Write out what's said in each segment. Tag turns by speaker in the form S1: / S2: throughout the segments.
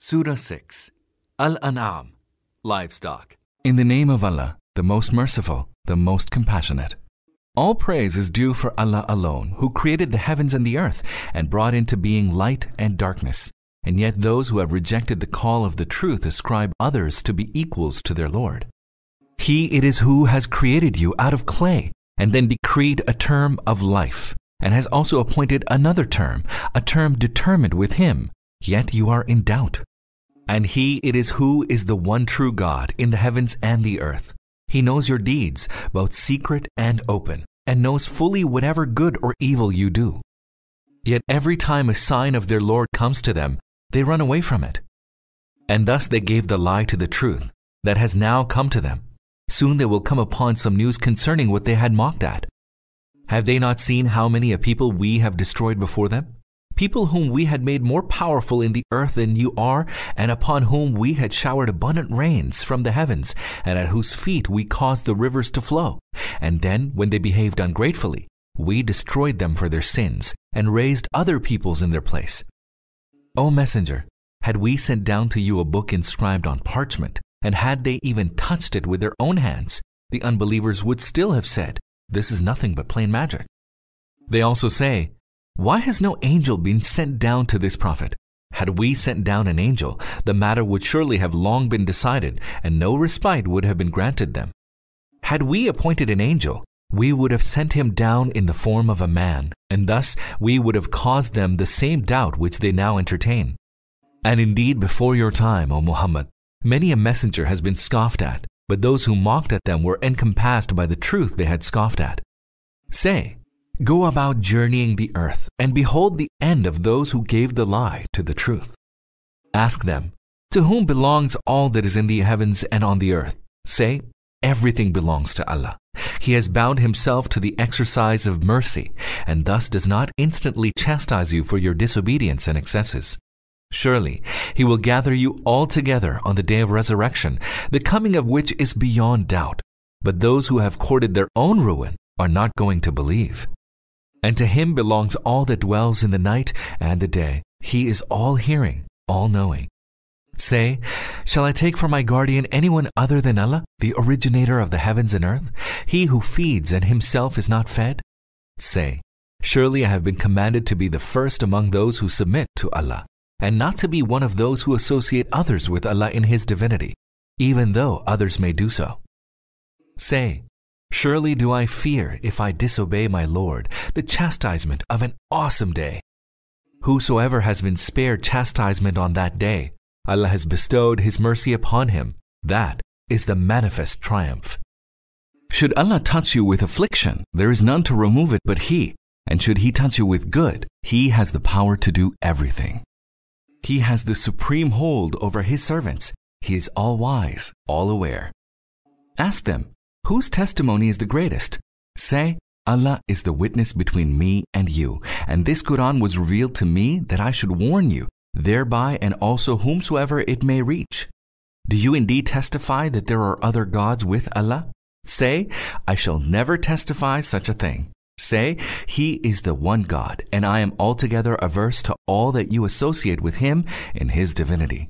S1: Surah 6, Al-An'am, Livestock.
S2: In the name of Allah, the most merciful, the most compassionate. All praise is due for Allah alone, who created the heavens and the earth and brought into being light and darkness. And yet those who have rejected the call of the truth ascribe others to be equals to their Lord. He it is who has created you out of clay and then decreed a term of life, and has also appointed another term, a term determined with him, yet you are in doubt. And he it is who is the one true God in the heavens and the earth. He knows your deeds, both secret and open, and knows fully whatever good or evil you do. Yet every time a sign of their Lord comes to them, they run away from it. And thus they gave the lie to the truth that has now come to them. Soon they will come upon some news concerning what they had mocked at. Have they not seen how many a people we have destroyed before them? People whom we had made more powerful in the earth than you are, and upon whom we had showered abundant rains from the heavens, and at whose feet we caused the rivers to flow. And then, when they behaved ungratefully, we destroyed them for their sins, and raised other peoples in their place. O Messenger, had we sent down to you a book inscribed on parchment, and had they even touched it with their own hands, the unbelievers would still have said, "This is nothing but plain magic." They also say, "Why has no angel been sent down to this prophet? Had we sent down an angel, the matter would surely have long been decided, and no respite would have been granted them. Had we appointed an angel, we would have sent him down in the form of a man, and thus we would have caused them the same doubt which they now entertain. And indeed, before your time, O Muhammad, many a messenger has been scoffed at, but those who mocked at them were encompassed by the truth they had scoffed at. Say, go about journeying the earth, and behold the end of those who gave the lie to the truth. Ask them, to whom belongs all that is in the heavens and on the earth? Say, everything belongs to Allah. He has bound himself to the exercise of mercy, and thus does not instantly chastise you for your disobedience and excesses. Surely, he will gather you all together on the day of resurrection, the coming of which is beyond doubt. But those who have courted their own ruin are not going to believe. And to him belongs all that dwells in the night and the day. He is all-hearing, all-knowing. Say, shall I take for my guardian anyone other than Allah, the originator of the heavens and earth, he who feeds and himself is not fed? Say, surely I have been commanded to be the first among those who submit to Allah, and not to be one of those who associate others with Allah in his divinity, even though others may do so. Say, surely do I fear, if I disobey my Lord, the chastisement of an awesome day. Whosoever has been spared chastisement on that day, Allah has bestowed his mercy upon him. That is the manifest triumph. Should Allah touch you with affliction, there is none to remove it but He, and should He touch you with good, He has the power to do everything. He has the supreme hold over His servants. He is all-wise, all-aware. Ask them, whose testimony is the greatest? Say, Allah is the witness between me and you, and this Qur'an was revealed to me that I should warn you, thereby and also whomsoever it may reach. Do you indeed testify that there are other gods with Allah? Say, I shall never testify such a thing. Say, He is the one God, and I am altogether averse to all that you associate with Him in His divinity.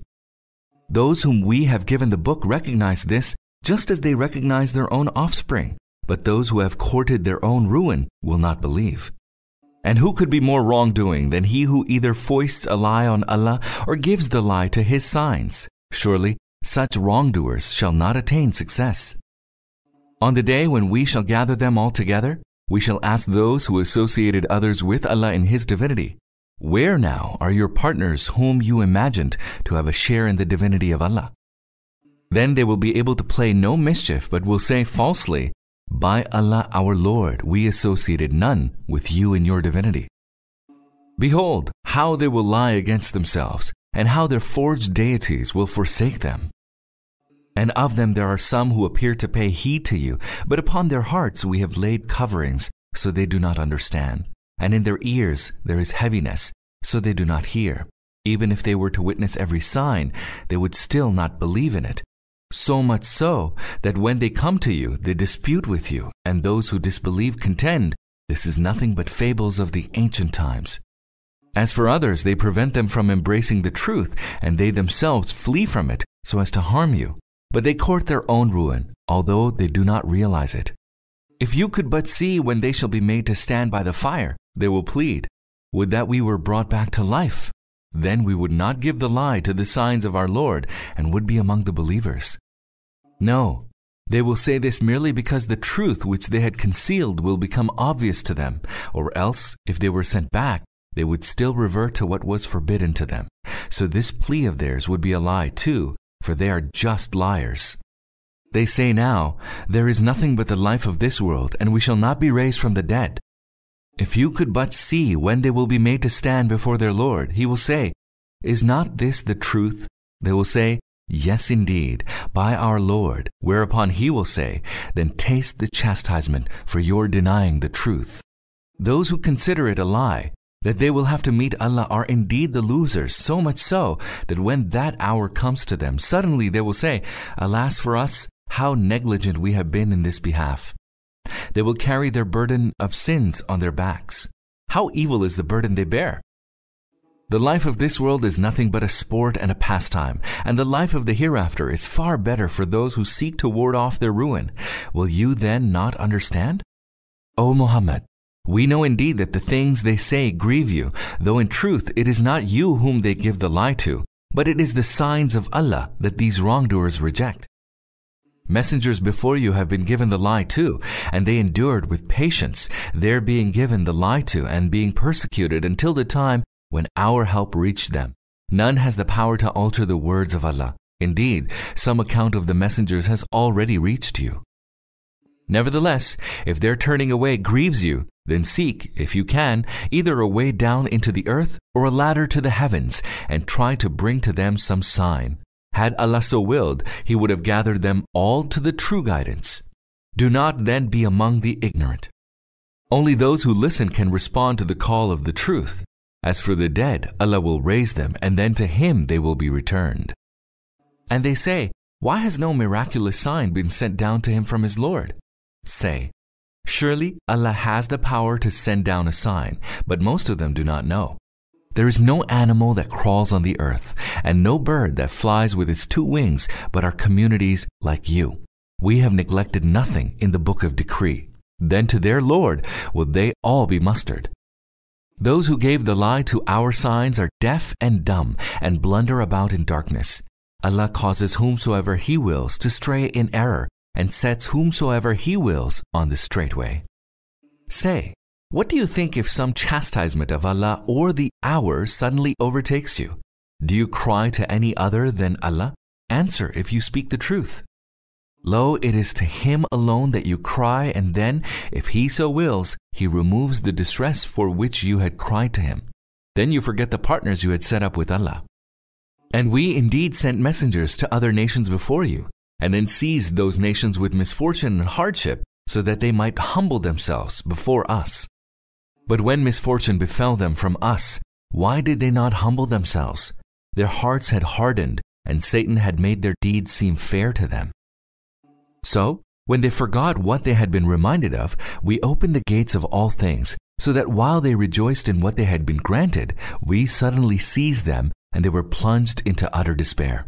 S2: Those whom we have given the book recognize this, just as they recognize their own offspring, but those who have courted their own ruin will not believe. And who could be more wrongdoing than he who either foists a lie on Allah or gives the lie to His signs? Surely, such wrongdoers shall not attain success. On the day when we shall gather them all together, we shall ask those who associated others with Allah in His divinity, where now are your partners whom you imagined to have a share in the divinity of Allah? Then they will be able to play no mischief, but will say falsely, by Allah our Lord, we associated none with you in your divinity. Behold, how they will lie against themselves, and how their forged deities will forsake them. And of them there are some who appear to pay heed to you, but upon their hearts we have laid coverings, so they do not understand. And in their ears there is heaviness, so they do not hear. Even if they were to witness every sign, they would still not believe in it. So much so that when they come to you, they dispute with you, and those who disbelieve contend, this is nothing but fables of the ancient times. As for others, they prevent them from embracing the truth, and they themselves flee from it so as to harm you. But they court their own ruin, although they do not realize it. If you could but see when they shall be made to stand by the fire, they will plead, would that we were brought back to life. Then we would not give the lie to the signs of our Lord and would be among the believers. No, they will say this merely because the truth which they had concealed will become obvious to them, or else, if they were sent back, they would still revert to what was forbidden to them. So this plea of theirs would be a lie too, for they are just liars. They say now, there is nothing but the life of this world, and we shall not be raised from the dead. If you could but see when they will be made to stand before their Lord, he will say, is not this the truth? They will say, yes, indeed, by our Lord, whereupon he will say, then taste the chastisement for your denying the truth. Those who consider it a lie, that they will have to meet Allah, are indeed the losers, so much so that when that hour comes to them, suddenly they will say, alas for us, how negligent we have been in this behalf. They will carry their burden of sins on their backs. How evil is the burden they bear! The life of this world is nothing but a sport and a pastime, and the life of the hereafter is far better for those who seek to ward off their ruin. Will you then not understand? O Muhammad, we know indeed that the things they say grieve you, though in truth it is not you whom they give the lie to, but it is the signs of Allah that these wrongdoers reject. Messengers before you have been given the lie too, and they endured with patience, their being given the lie to and being persecuted until the time when our help reached them. None has the power to alter the words of Allah. Indeed, some account of the messengers has already reached you. Nevertheless, if their turning away grieves you, then seek, if you can, either a way down into the earth or a ladder to the heavens, and try to bring to them some sign. Had Allah so willed, he would have gathered them all to the true guidance. Do not then be among the ignorant. Only those who listen can respond to the call of the truth. As for the dead, Allah will raise them, and then to him they will be returned. And they say, why has no miraculous sign been sent down to him from his Lord? Say, surely Allah has the power to send down a sign, but most of them do not know. There is no animal that crawls on the earth, and no bird that flies with its two wings, but are communities like you. We have neglected nothing in the book of decree. Then to their Lord will they all be mustered. Those who gave the lie to our signs are deaf and dumb, and blunder about in darkness. Allah causes whomsoever he wills to stray in error, and sets whomsoever he wills on the straight way. Say, what do you think if some chastisement of Allah or the hour suddenly overtakes you? Do you cry to any other than Allah? Answer if you speak the truth. Lo, it is to him alone that you cry, and then, if he so wills, he removes the distress for which you had cried to him. Then you forget the partners you had set up with Allah. And we indeed sent messengers to other nations before you, and then seized those nations with misfortune and hardship, so that they might humble themselves before us. But when misfortune befell them from us, why did they not humble themselves? Their hearts had hardened, and Satan had made their deeds seem fair to them. So, when they forgot what they had been reminded of, we opened the gates of all things, so that while they rejoiced in what they had been granted, we suddenly seized them, and they were plunged into utter despair.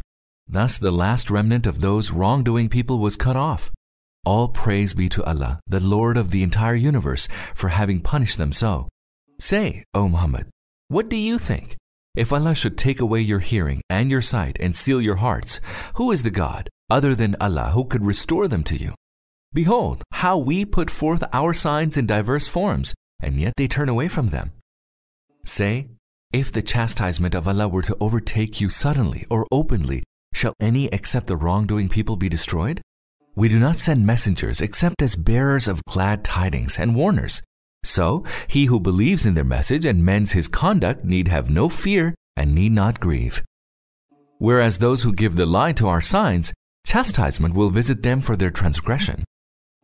S2: Thus the last remnant of those wrongdoing people was cut off. All praise be to Allah, the Lord of the entire universe, for having punished them so. Say, O Muhammad, what do you think? If Allah should take away your hearing and your sight and seal your hearts, who is the God, other than Allah, who could restore them to you? Behold, how we put forth our signs in diverse forms, and yet they turn away from them. Say, if the chastisement of Allah were to overtake you suddenly or openly, shall any except the wrongdoing people be destroyed? We do not send messengers except as bearers of glad tidings and warners. So, he who believes in their message and mends his conduct need have no fear and need not grieve. Whereas those who give the lie to our signs, chastisement will visit them for their transgression.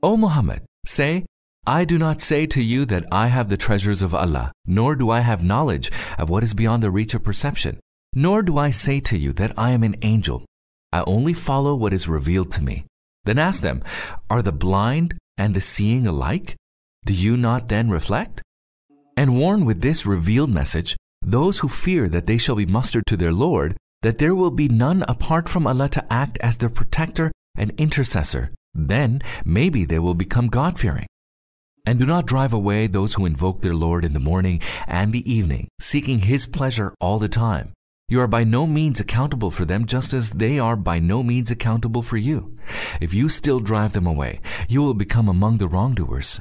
S2: O Muhammad, say, I do not say to you that I have the treasures of Allah, nor do I have knowledge of what is beyond the reach of perception, nor do I say to you that I am an angel. I only follow what is revealed to me. Then ask them, are the blind and the seeing alike? Do you not then reflect? And warn with this revealed message those who fear that they shall be mustered to their Lord, that there will be none apart from Allah to act as their protector and intercessor, then maybe they will become God-fearing. And do not drive away those who invoke their Lord in the morning and the evening, seeking His pleasure all the time. You are by no means accountable for them, just as they are by no means accountable for you. If you still drive them away, you will become among the wrongdoers.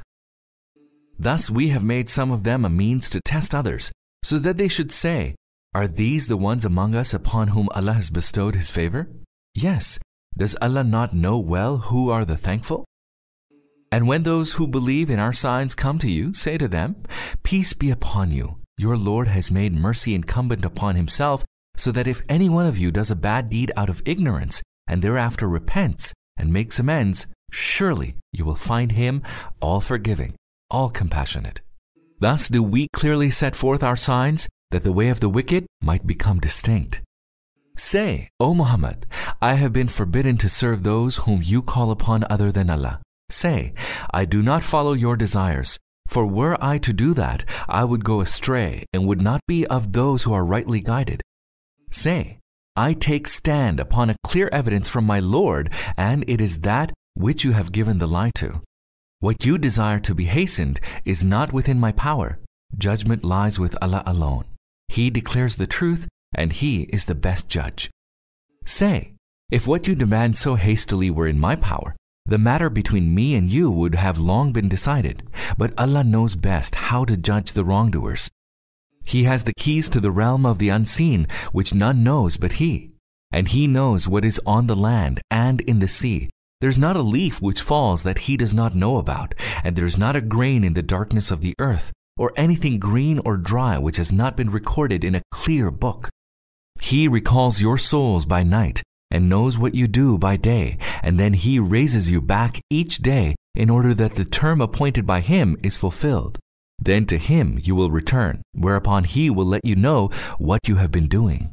S2: Thus we have made some of them a means to test others, so that they should say, "Are these the ones among us upon whom Allah has bestowed His favor? Yes, does Allah not know well who are the thankful?" And when those who believe in our signs come to you, say to them, "Peace be upon you. Your Lord has made mercy incumbent upon Himself, so that if any one of you does a bad deed out of ignorance and thereafter repents and makes amends, surely you will find Him all forgiving, all compassionate." Thus do we clearly set forth our signs, that the way of the wicked might become distinct. Say, O Muhammad, I have been forbidden to serve those whom you call upon other than Allah. Say, I do not follow your desires, for were I to do that, I would go astray and would not be of those who are rightly guided. Say, I take stand upon a clear evidence from my Lord, and it is that which you have given the lie to. What you desire to be hastened is not within my power. Judgment lies with Allah alone. He declares the truth, and He is the best judge. Say, if what you demand so hastily were in my power, the matter between me and you would have long been decided, but Allah knows best how to judge the wrongdoers. He has the keys to the realm of the unseen, which none knows but He, and He knows what is on the land and in the sea. There's not a leaf which falls that He does not know about, and there's not a grain in the darkness of the earth, or anything green or dry which has not been recorded in a clear book. He recalls your souls by night and knows what you do by day, and then He raises you back each day in order that the term appointed by Him is fulfilled. Then to Him you will return, whereupon He will let you know what you have been doing.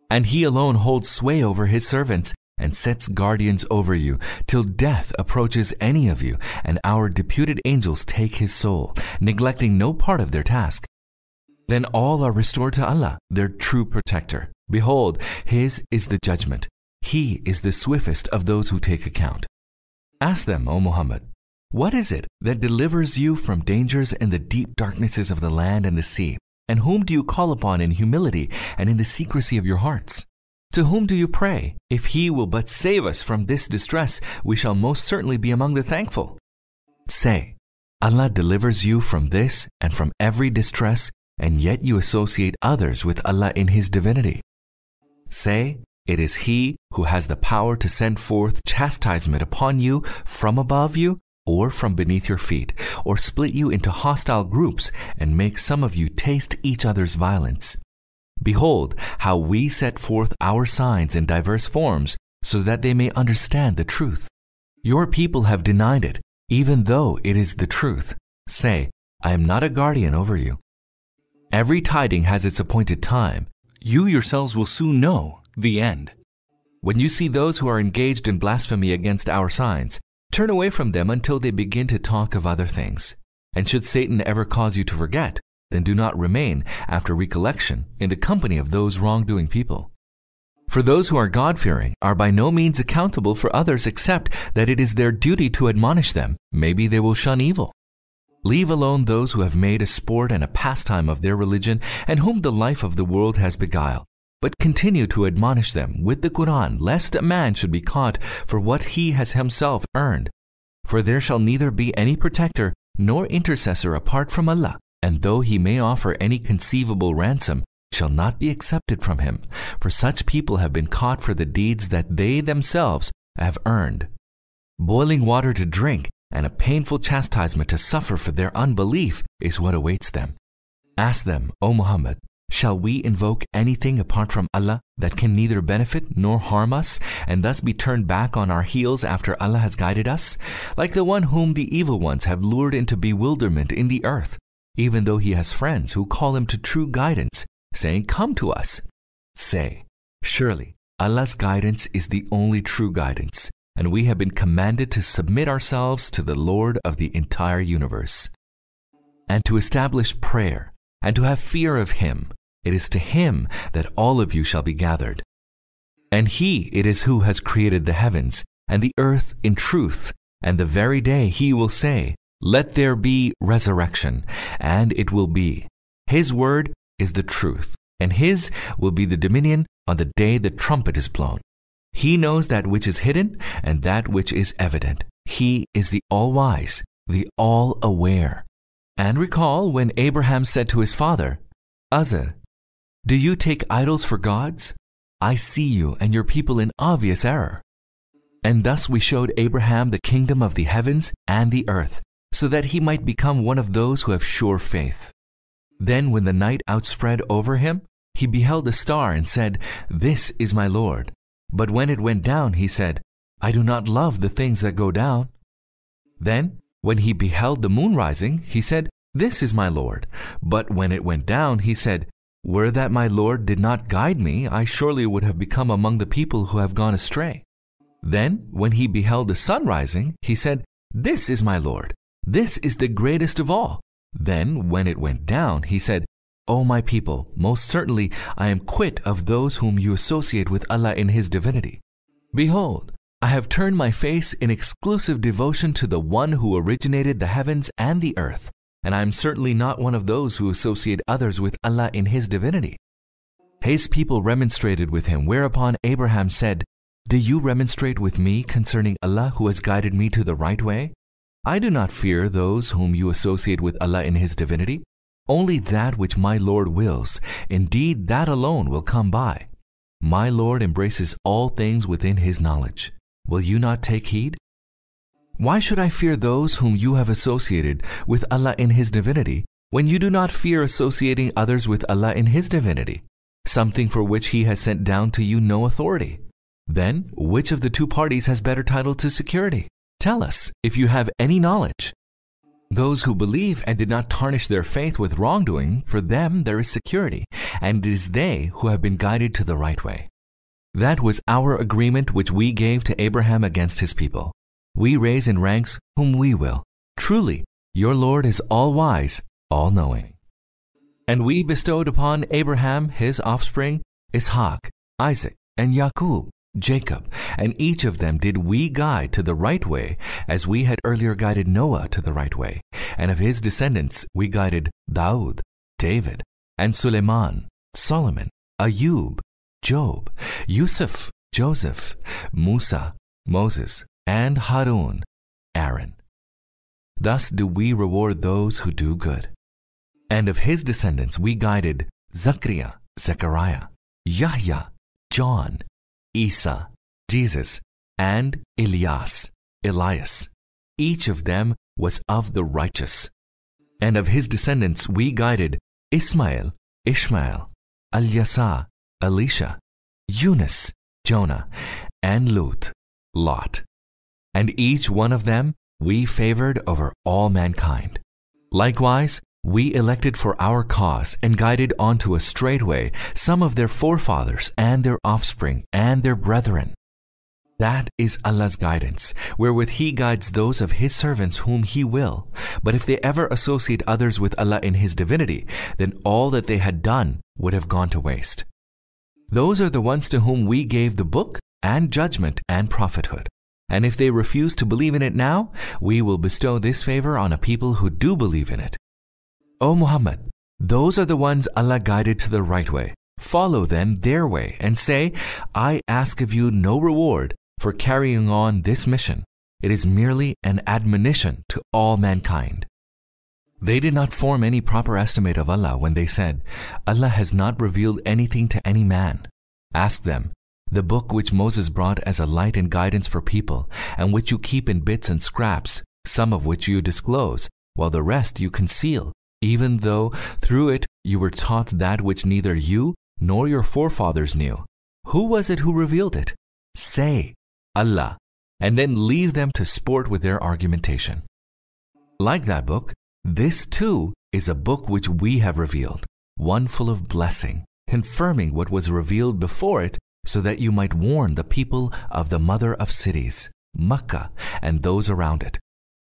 S2: And He alone holds sway over His servants and sets guardians over you till death approaches any of you, and our deputed angels take His soul, neglecting no part of their task. Then all are restored to Allah, their true protector. Behold, His is the judgment. He is the swiftest of those who take account. Ask them, O Muhammad, what is it that delivers you from dangers in the deep darknesses of the land and the sea? And whom do you call upon in humility and in the secrecy of your hearts? To whom do you pray? If He will but save us from this distress, we shall most certainly be among the thankful. Say, Allah delivers you from this and from every distress, and yet you associate others with Allah in His divinity. Say, it is He who has the power to send forth chastisement upon you from above you or from beneath your feet, or split you into hostile groups and make some of you taste each other's violence. Behold, how we set forth our signs in diverse forms, so that they may understand the truth. Your people have denied it, even though it is the truth. Say, I am not a guardian over you. Every tiding has its appointed time. You yourselves will soon know the end. When you see those who are engaged in blasphemy against our signs, turn away from them until they begin to talk of other things. And should Satan ever cause you to forget, then do not remain, after recollection, in the company of those wrongdoing people. For those who are God-fearing are by no means accountable for others except that it is their duty to admonish them. Maybe they will shun evil. Leave alone those who have made a sport and a pastime of their religion and whom the life of the world has beguiled. But continue to admonish them with the Qur'an, lest a man should be caught for what he has himself earned. For there shall neither be any protector nor intercessor apart from Allah, and though he may offer any conceivable ransom, shall not be accepted from him, for such people have been caught for the deeds that they themselves have earned. Boiling water to drink and a painful chastisement to suffer for their unbelief is what awaits them. Ask them, O Muhammad, shall we invoke anything apart from Allah that can neither benefit nor harm us, and thus be turned back on our heels after Allah has guided us? Like the one whom the evil ones have lured into bewilderment in the earth, even though he has friends who call him to true guidance, saying, Come to us. Say, surely Allah's guidance is the only true guidance, and we have been commanded to submit ourselves to the Lord of the entire universe, and to establish prayer, and to have fear of Him, It is to him that all of you shall be gathered. And he it is who has created the heavens and the earth in truth, and the very day he will say, let there be resurrection, and it will be. His word is the truth, and his will be the dominion on the day the trumpet is blown. He knows that which is hidden and that which is evident. He is the all-wise, the all-aware. And recall when Abraham said to his father, Azar, do you take idols for gods? I see you and your people in obvious error. And thus we showed Abraham the kingdom of the heavens and the earth, so that he might become one of those who have sure faith. Then when the night outspread over him, he beheld a star and said, this is my Lord. But when it went down, he said, I do not love the things that go down. Then when he beheld the moon rising, he said, this is my Lord. But when it went down, he said, were that my Lord did not guide me, I surely would have become among the people who have gone astray. Then when he beheld the sun rising, he said, this is my Lord. This is the greatest of all. Then when it went down, he said, O my people, most certainly I am quit of those whom you associate with Allah in his divinity. Behold, I have turned my face in exclusive devotion to the one who originated the heavens and the earth, and I am certainly not one of those who associate others with Allah in his divinity. His people remonstrated with him, whereupon Abraham said, do you remonstrate with me concerning Allah who has guided me to the right way? I do not fear those whom you associate with Allah in his divinity. Only that which my Lord wills, indeed that alone will come by. My Lord embraces all things within his knowledge. Will you not take heed? Why should I fear those whom you have associated with Allah in his divinity, when you do not fear associating others with Allah in his divinity, something for which he has sent down to you no authority? Then, which of the two parties has better title to security? Tell us, if you have any knowledge. Those who believe and did not tarnish their faith with wrongdoing, for them there is security, and it is they who have been guided to the right way. That was our agreement which we gave to Abraham against his people. We raise in ranks whom we will. Truly, your Lord is all-wise, all-knowing. And we bestowed upon Abraham his offspring, Ishaq, Isaac, and Yaqub, Jacob, and each of them did we guide to the right way, as we had earlier guided Noah to the right way. And of his descendants we guided Daud, David, and Suleiman, Solomon, Ayub, Job, Yusuf, Joseph, Musa, Moses, and Harun, Aaron. Thus do we reward those who do good. And of his descendants we guided Zachariah, Zechariah, Yahya, John, Isa, Jesus, and Elias, Elias. Each of them was of the righteous. And of his descendants we guided Ismail, Ishmael, Al-Yasa, Elisha, Yunus, Jonah, and Lut, Lot. And each one of them we favored over all mankind. Likewise, we elected for our cause and guided onto a straight way some of their forefathers and their offspring and their brethren. That is Allah's guidance, wherewith he guides those of his servants whom he will. But if they ever associate others with Allah in his divinity, then all that they had done would have gone to waste. Those are the ones to whom we gave the book and judgment and prophethood. And if they refuse to believe in it now, we will bestow this favor on a people who do believe in it. O Muhammad, those are the ones Allah guided to the right way. Follow them their way and say, I ask of you no reward for carrying on this mission. It is merely an admonition to all mankind. They did not form any proper estimate of Allah when they said, Allah has not revealed anything to any man. Ask them, the book which Moses brought as a light and guidance for people, and which you keep in bits and scraps, some of which you disclose, while the rest you conceal, even though through it you were taught that which neither you nor your forefathers knew. Who was it who revealed it? Say, Allah, and then leave them to sport with their argumentation. Like that book, this too is a book which we have revealed, one full of blessing, confirming what was revealed before it, so that you might warn the people of the mother of cities, Mecca, and those around it.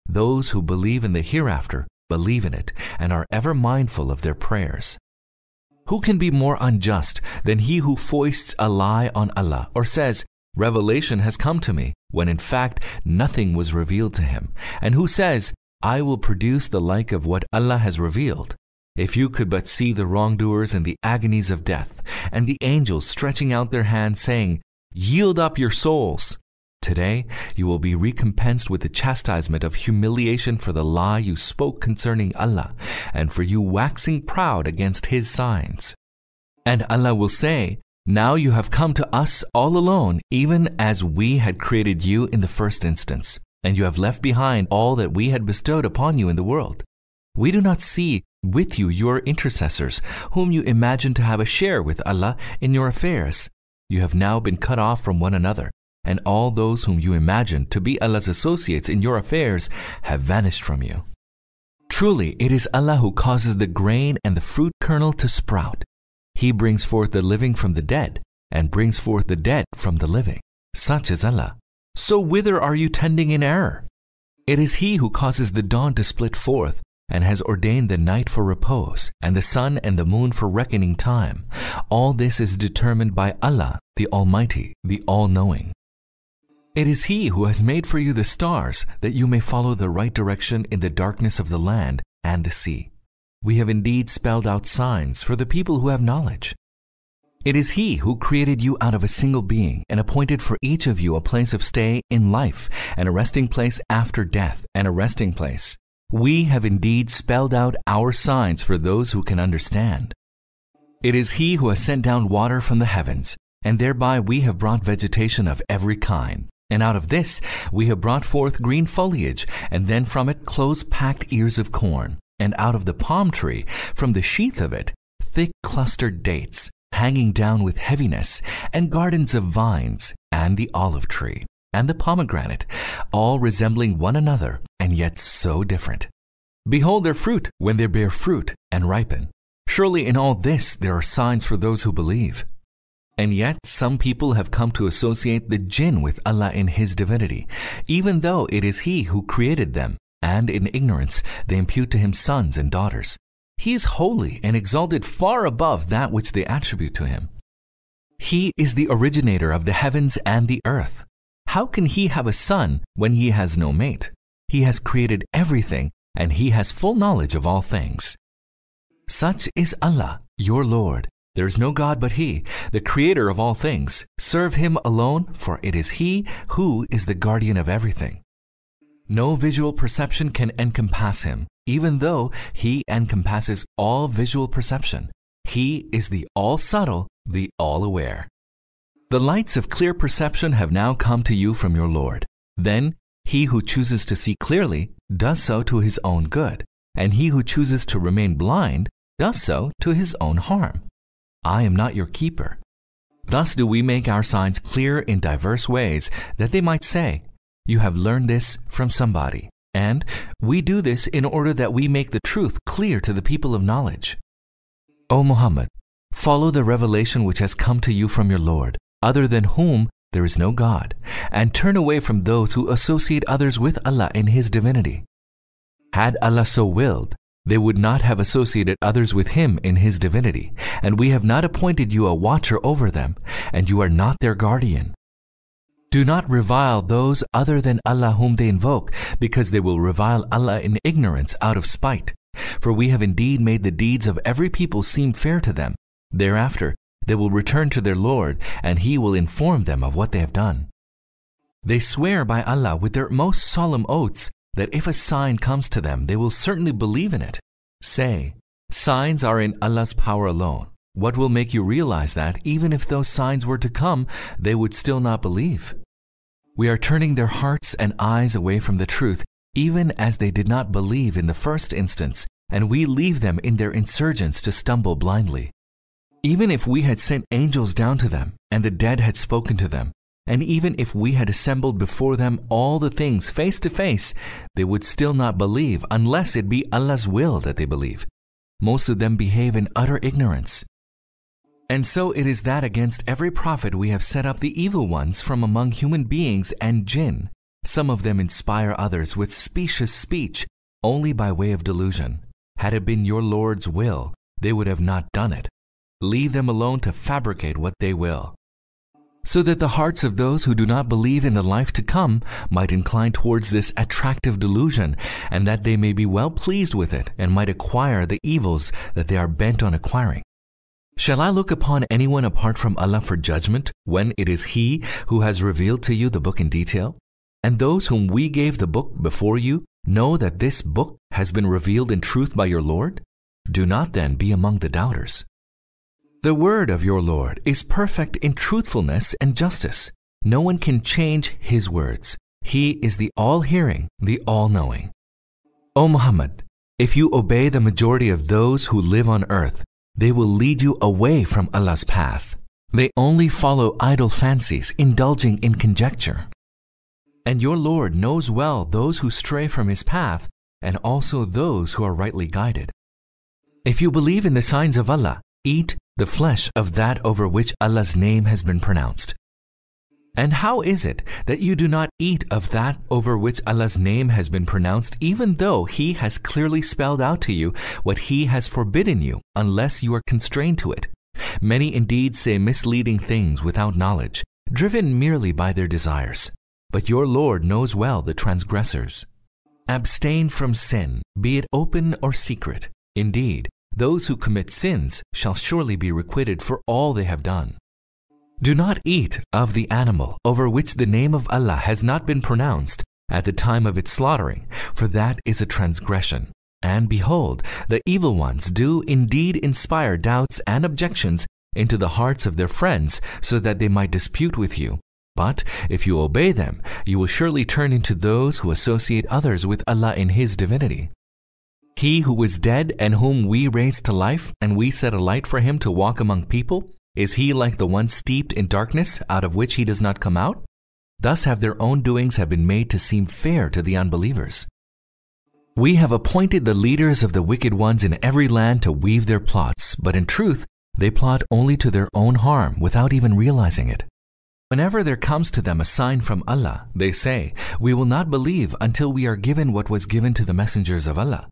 S2: Those who believe in the hereafter believe in it and are ever mindful of their prayers. Who can be more unjust than he who foists a lie on Allah or says, revelation has come to me, when in fact nothing was revealed to him, and who says, I will produce the like of what Allah has revealed? If you could but see the wrongdoers in the agonies of death, and the angels stretching out their hands saying, yield up your souls. Today you will be recompensed with the chastisement of humiliation for the lie you spoke concerning Allah, and for you waxing proud against His signs. And Allah will say, now you have come to us all alone, even as we had created you in the first instance, and you have left behind all that we had bestowed upon you in the world. We do not see with you your intercessors, whom you imagine to have a share with Allah in your affairs. You have now been cut off from one another, and all those whom you imagine to be Allah's associates in your affairs have vanished from you. Truly, it is Allah who causes the grain and the fruit kernel to sprout. He brings forth the living from the dead, and brings forth the dead from the living. Such is Allah. So whither are you tending in error? It is He who causes the dawn to split forth, and has ordained the night for repose, and the sun and the moon for reckoning time. All this is determined by Allah, the Almighty, the All-Knowing. It is He who has made for you the stars, that you may follow the right direction in the darkness of the land and the sea. We have indeed spelled out signs for the people who have knowledge. It is He who created you out of a single being and appointed for each of you a place of stay in life, and a resting place after death, and a resting place. We have indeed spelled out our signs for those who can understand. It is He who has sent down water from the heavens, and thereby we have brought vegetation of every kind. And out of this we have brought forth green foliage, and then from it close-packed ears of corn. And out of the palm tree, from the sheath of it, thick clustered dates, hanging down with heaviness, and gardens of vines, and the olive tree, and the pomegranate, all resembling one another, and yet so different. Behold their fruit when they bear fruit and ripen. Surely in all this there are signs for those who believe. And yet some people have come to associate the jinn with Allah in His divinity, even though it is He who created them, and in ignorance they impute to Him sons and daughters. He is holy and exalted far above that which they attribute to Him. He is the originator of the heavens and the earth. How can He have a son when He has no mate? He has created everything, and He has full knowledge of all things. Such is Allah, your Lord. There is no God but He, the creator of all things. Serve Him alone, for it is He who is the guardian of everything. No visual perception can encompass Him, even though He encompasses all visual perception. He is the all-subtle, the all-aware. The lights of clear perception have now come to you from your Lord. Then he who chooses to see clearly does so to his own good, and he who chooses to remain blind does so to his own harm. I am not your keeper. Thus do we make our signs clear in diverse ways, that they might say, you have learned this from somebody. And we do this in order that we make the truth clear to the people of knowledge. O Muhammad, follow the revelation which has come to you from your Lord, other than whom there is no God, and turn away from those who associate others with Allah in His divinity. Had Allah so willed, they would not have associated others with Him in His divinity, and we have not appointed you a watcher over them, and you are not their guardian. Do not revile those other than Allah whom they invoke, because they will revile Allah in ignorance out of spite. For we have indeed made the deeds of every people seem fair to them. Thereafter, they will return to their Lord, and He will inform them of what they have done. They swear by Allah with their most solemn oaths that if a sign comes to them, they will certainly believe in it. Say, signs are in Allah's power alone. What will make you realize that, even if those signs were to come, they would still not believe? We are turning their hearts and eyes away from the truth, even as they did not believe in the first instance, and we leave them in their insurgence to stumble blindly. Even if we had sent angels down to them, and the dead had spoken to them, and even if we had assembled before them all the things face to face, they would still not believe unless it be Allah's will that they believe. Most of them behave in utter ignorance. And so it is that against every prophet we have set up the evil ones from among human beings and jinn. Some of them inspire others with specious speech only by way of delusion. Had it been your Lord's will, they would have not done it. leave them alone to fabricate what they will, so that the hearts of those who do not believe in the life to come might incline towards this attractive delusion, and that they may be well pleased with it and might acquire the evils that they are bent on acquiring. Shall I look upon anyone apart from Allah for judgment when it is He who has revealed to you the book in detail? And those whom we gave the book before you know that this book has been revealed in truth by your Lord? Do not then be among the doubters. The word of your Lord is perfect in truthfulness and justice. No one can change His words. He is the all-hearing, the all-knowing. O Muhammad, if you obey the majority of those who live on earth, they will lead you away from Allah's path. They only follow idle fancies, indulging in conjecture. And your Lord knows well those who stray from His path and also those who are rightly guided. If you believe in the signs of Allah, eat the flesh of that over which Allah's name has been pronounced. And how is it that you do not eat of that over which Allah's name has been pronounced, even though He has clearly spelled out to you what He has forbidden you, unless you are constrained to it? Many indeed say misleading things without knowledge, driven merely by their desires. But your Lord knows well the transgressors. Abstain from sin, be it open or secret. Indeed, those who commit sins shall surely be requited for all they have done. Do not eat of the animal over which the name of Allah has not been pronounced at the time of its slaughtering, for that is a transgression. And behold, the evil ones do indeed inspire doubts and objections into the hearts of their friends, so that they might dispute with you. But if you obey them, you will surely turn into those who associate others with Allah in His divinity. He who was dead and whom we raised to life, and we set a light for him to walk among people, is he like the one steeped in darkness out of which he does not come out? Thus have their own doings have been made to seem fair to the unbelievers. We have appointed the leaders of the wicked ones in every land to weave their plots, but in truth, they plot only to their own harm without even realizing it. Whenever there comes to them a sign from Allah, they say, "We will not believe until we are given what was given to the messengers of Allah."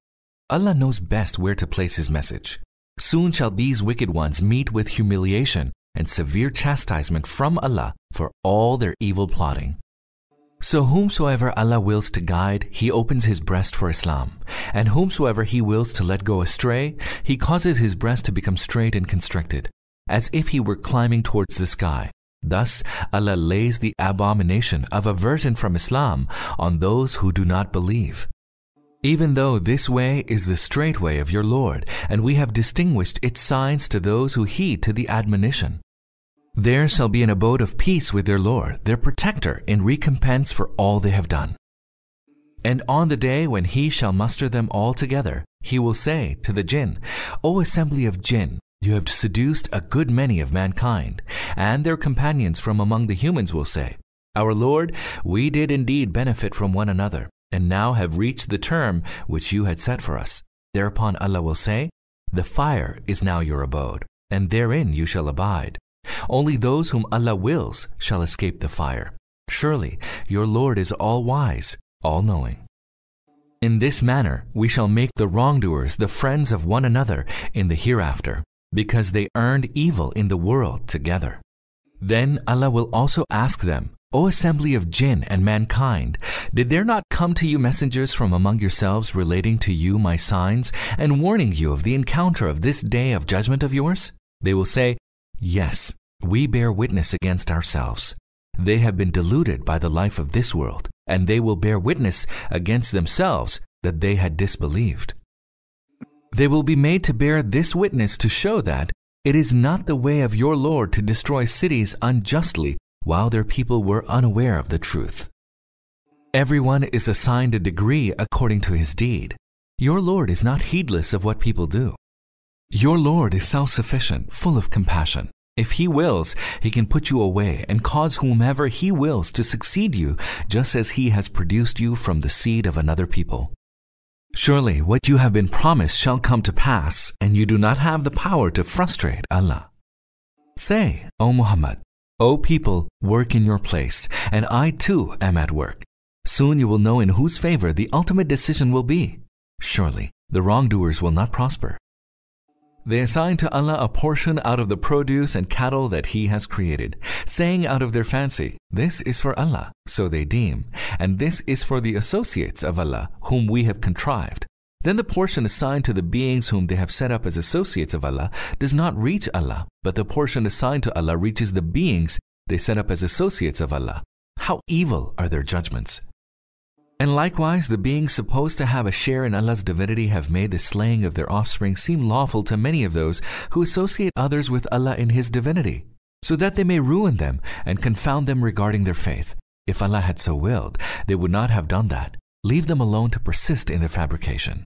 S2: Allah knows best where to place His message. Soon shall these wicked ones meet with humiliation and severe chastisement from Allah for all their evil plotting. So whomsoever Allah wills to guide, He opens his breast for Islam, and whomsoever He wills to let go astray, He causes his breast to become straight and constricted, as if he were climbing towards the sky. Thus Allah lays the abomination of aversion from Islam on those who do not believe. Even though this way is the straight way of your Lord, and we have distinguished its signs to those who heed to the admonition. There shall be an abode of peace with their Lord, their protector, in recompense for all they have done. And on the day when He shall muster them all together, He will say to the jinn, "O assembly of jinn, you have seduced a good many of mankind." And their companions from among the humans will say, "Our Lord, we did indeed benefit from one another, and now have reached the term which you had set for us." Thereupon Allah will say, "The fire is now your abode, and therein you shall abide. Only those whom Allah wills shall escape the fire. Surely your Lord is all-wise, all-knowing." In this manner we shall make the wrongdoers the friends of one another in the hereafter, because they earned evil in the world together. Then Allah will also ask them, "O assembly of jinn and mankind, did there not come to you messengers from among yourselves relating to you my signs and warning you of the encounter of this day of judgment of yours?" They will say, "Yes, we bear witness against ourselves. They have been deluded by the life of this world, and they will bear witness against themselves that they had disbelieved." They will be made to bear this witness to show that it is not the way of your Lord to destroy cities unjustly while their people were unaware of the truth. Everyone is assigned a degree according to his deed. Your Lord is not heedless of what people do. Your Lord is self-sufficient, full of compassion. If He wills, He can put you away and cause whomever He wills to succeed you, just as He has produced you from the seed of another people. Surely what you have been promised shall come to pass, and you do not have the power to frustrate Allah. Say, O Muhammad, "O people, work in your place, and I too am at work." Soon you will know in whose favor the ultimate decision will be. Surely the wrongdoers will not prosper. They assign to Allah a portion out of the produce and cattle that He has created, saying out of their fancy, "This is for Allah," so they deem, "and this is for the associates of Allah, whom we have contrived." Then the portion assigned to the beings whom they have set up as associates of Allah does not reach Allah, but the portion assigned to Allah reaches the beings they set up as associates of Allah. How evil are their judgments! And likewise, the beings supposed to have a share in Allah's divinity have made the slaying of their offspring seem lawful to many of those who associate others with Allah in His divinity, so that they may ruin them and confound them regarding their faith. If Allah had so willed, they would not have done that. Leave them alone to persist in their fabrication.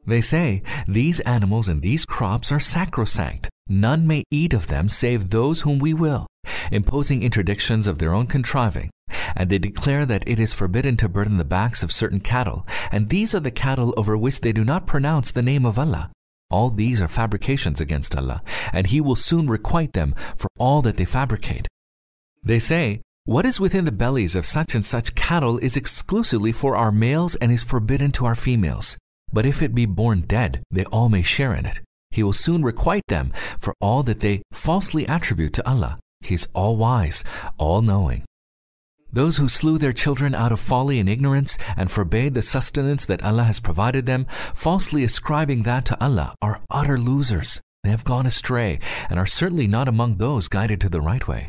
S2: They say, "These animals and these crops are sacrosanct. None may eat of them save those whom we will," imposing interdictions of their own contriving. And they declare that it is forbidden to burden the backs of certain cattle, and these are the cattle over which they do not pronounce the name of Allah. All these are fabrications against Allah, and He will soon requite them for all that they fabricate. They say, "What is within the bellies of such and such cattle is exclusively for our males and is forbidden to our females. But if it be born dead, they all may share in it. He will soon requite them for all that they falsely attribute to Allah. He is all-wise, all-knowing." Those who slew their children out of folly and ignorance and forbade the sustenance that Allah has provided them, falsely ascribing that to Allah, are utter losers. They have gone astray and are certainly not among those guided to the right way.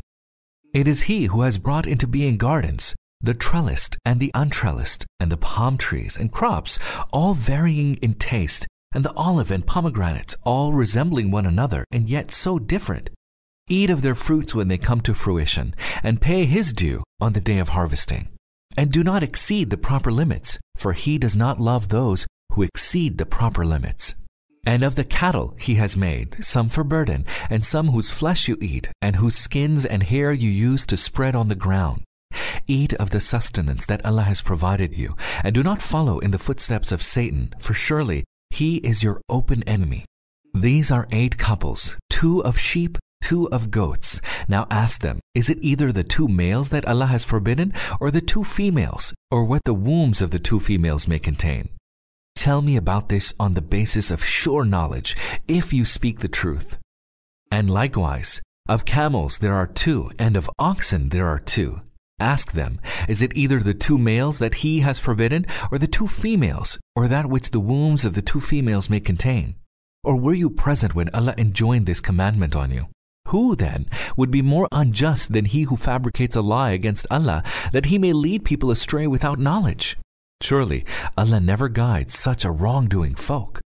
S2: It is He who has brought into being gardens, the trellised and the untrellised, and the palm trees and crops, all varying in taste, and the olive and pomegranates, all resembling one another and yet so different. Eat of their fruits when they come to fruition, and pay His due on the day of harvesting. And do not exceed the proper limits, for He does not love those who exceed the proper limits. And of the cattle He has made, some for burden, and some whose flesh you eat, and whose skins and hair you use to spread on the ground. Eat of the sustenance that Allah has provided you, and do not follow in the footsteps of Satan, for surely he is your open enemy. These are 8 couples, 2 of sheep, 2 of goats. Now ask them, is it either the 2 males that Allah has forbidden, or the 2 females, or what the wombs of the 2 females may contain? Tell me about this on the basis of sure knowledge, if you speak the truth. And likewise, of camels there are 2, and of oxen there are 2. Ask them, is it either the 2 males that He has forbidden, or the 2 females, or that which the wombs of the 2 females may contain? Or were you present when Allah enjoined this commandment on you? Who, then, would be more unjust than he who fabricates a lie against Allah, that he may lead people astray without knowledge? Surely, Allah never guides such a wrongdoing folk.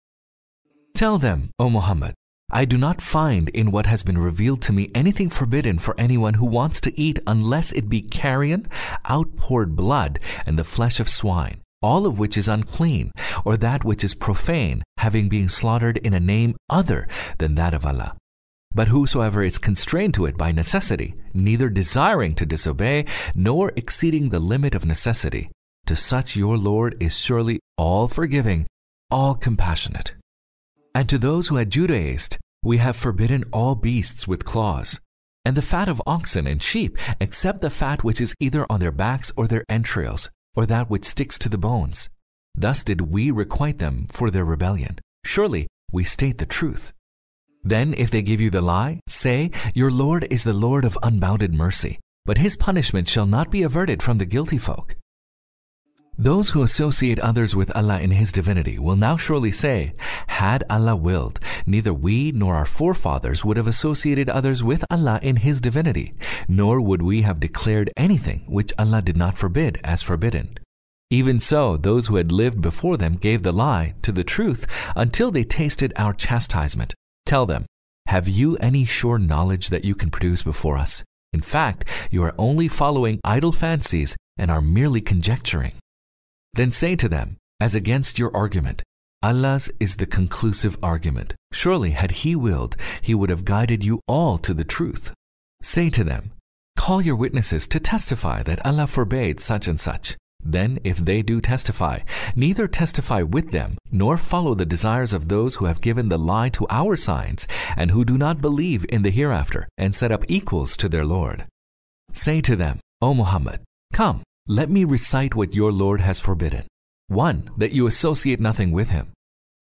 S2: Tell them, O Muhammad, I do not find in what has been revealed to me anything forbidden for anyone who wants to eat unless it be carrion, outpoured blood, and the flesh of swine, all of which is unclean, or that which is profane, having been slaughtered in a name other than that of Allah. But whosoever is constrained to it by necessity, neither desiring to disobey, nor exceeding the limit of necessity, to such your Lord is surely all forgiving, all compassionate. And to those who had Judaized, we have forbidden all beasts with claws, and the fat of oxen and sheep, except the fat which is either on their backs or their entrails, or that which sticks to the bones. Thus did we requite them for their rebellion. Surely we state the truth. Then if they give you the lie, say, your Lord is the Lord of unbounded mercy, but His punishment shall not be averted from the guilty folk. Those who associate others with Allah in His divinity will now surely say, had Allah willed, neither we nor our forefathers would have associated others with Allah in His divinity, nor would we have declared anything which Allah did not forbid as forbidden. Even so, those who had lived before them gave the lie to the truth until they tasted our chastisement. Tell them, have you any sure knowledge that you can produce before us? In fact, you are only following idle fancies and are merely conjecturing. Then say to them, as against your argument, Allah's is the conclusive argument. Surely had He willed, He would have guided you all to the truth. Say to them, call your witnesses to testify that Allah forbade such and such. Then if they do testify, neither testify with them, nor follow the desires of those who have given the lie to our signs, and who do not believe in the hereafter, and set up equals to their Lord. Say to them, O Muhammad, come, let me recite what your Lord has forbidden. 1, that you associate nothing with Him.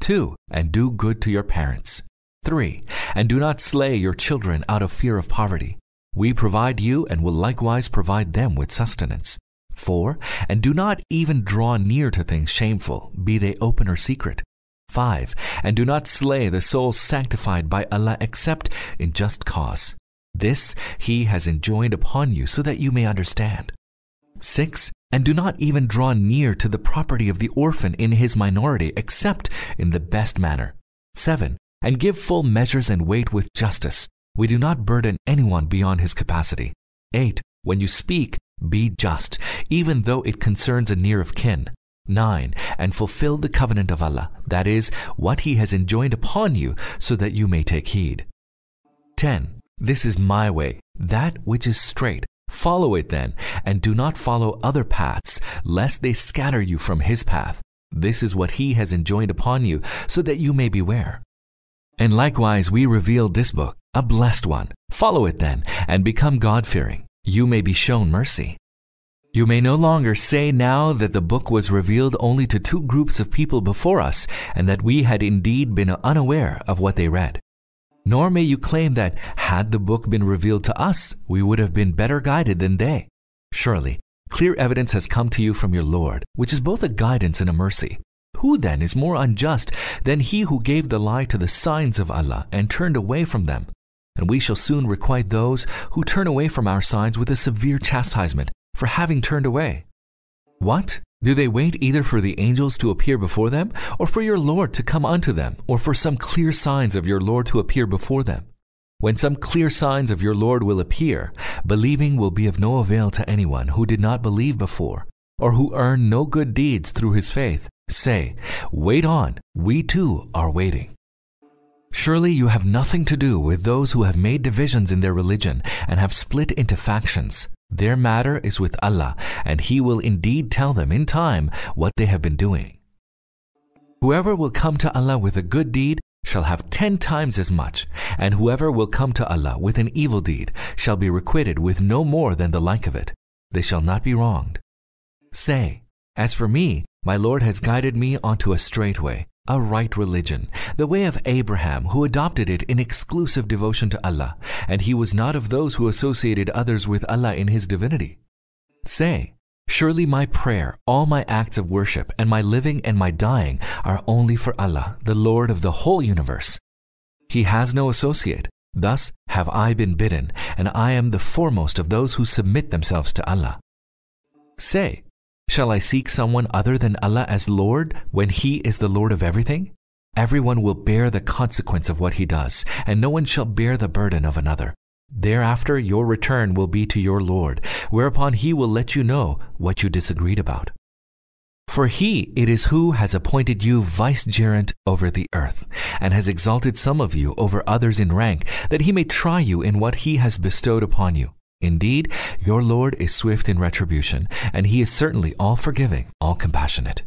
S2: 2, and do good to your parents. 3. And do not slay your children out of fear of poverty. We provide you and will likewise provide them with sustenance. 4. And do not even draw near to things shameful, be they open or secret. 5. And do not slay the soul sanctified by Allah except in just cause. This He has enjoined upon you so that you may understand. 6. And do not even draw near to the property of the orphan in his minority except in the best manner. 7. And give full measures and weight with justice. We do not burden anyone beyond his capacity. 8. When you speak, be just, even though it concerns a near of kin. 9. And fulfill the covenant of Allah, that is, what He has enjoined upon you, so that you may take heed. 10. This is my way, that which is straight. Follow it then, and do not follow other paths, lest they scatter you from His path. This is what He has enjoined upon you, so that you may beware. And likewise we revealed this book, a blessed one. Follow it then, and become God-fearing. You may be shown mercy. You may no longer say now that the book was revealed only to 2 groups of people before us, and that we had indeed been unaware of what they read. Nor may you claim that, had the book been revealed to us, we would have been better guided than they. Surely, clear evidence has come to you from your Lord, which is both a guidance and a mercy. Who then is more unjust than he who gave the lie to the signs of Allah and turned away from them? And we shall soon requite those who turn away from our signs with a severe chastisement for having turned away. What? Do they wait either for the angels to appear before them, or for your Lord to come unto them, or for some clear signs of your Lord to appear before them? When some clear signs of your Lord will appear, believing will be of no avail to anyone who did not believe before, or who earned no good deeds through his faith. Say, wait on, we too are waiting. Surely you have nothing to do with those who have made divisions in their religion and have split into factions. Their matter is with Allah, and He will indeed tell them in time what they have been doing. Whoever will come to Allah with a good deed shall have 10 times as much, and whoever will come to Allah with an evil deed shall be requited with no more than the like of it. They shall not be wronged. Say, as for me, my Lord has guided me onto a straight way, a right religion, the way of Abraham, who adopted it in exclusive devotion to Allah, and he was not of those who associated others with Allah in His divinity. Say, surely my prayer, all my acts of worship, and my living and my dying are only for Allah, the Lord of the whole universe. He has no associate. Thus have I been bidden, and I am the foremost of those who submit themselves to Allah. Say, shall I seek someone other than Allah as Lord when He is the Lord of everything? Everyone will bear the consequence of what he does, and no one shall bear the burden of another. Thereafter your return will be to your Lord, whereupon He will let you know what you disagreed about. For He it is who has appointed you vicegerent over the earth, and has exalted some of you over others in rank, that He may try you in what He has bestowed upon you. Indeed, your Lord is swift in retribution, and He is certainly all forgiving, all compassionate.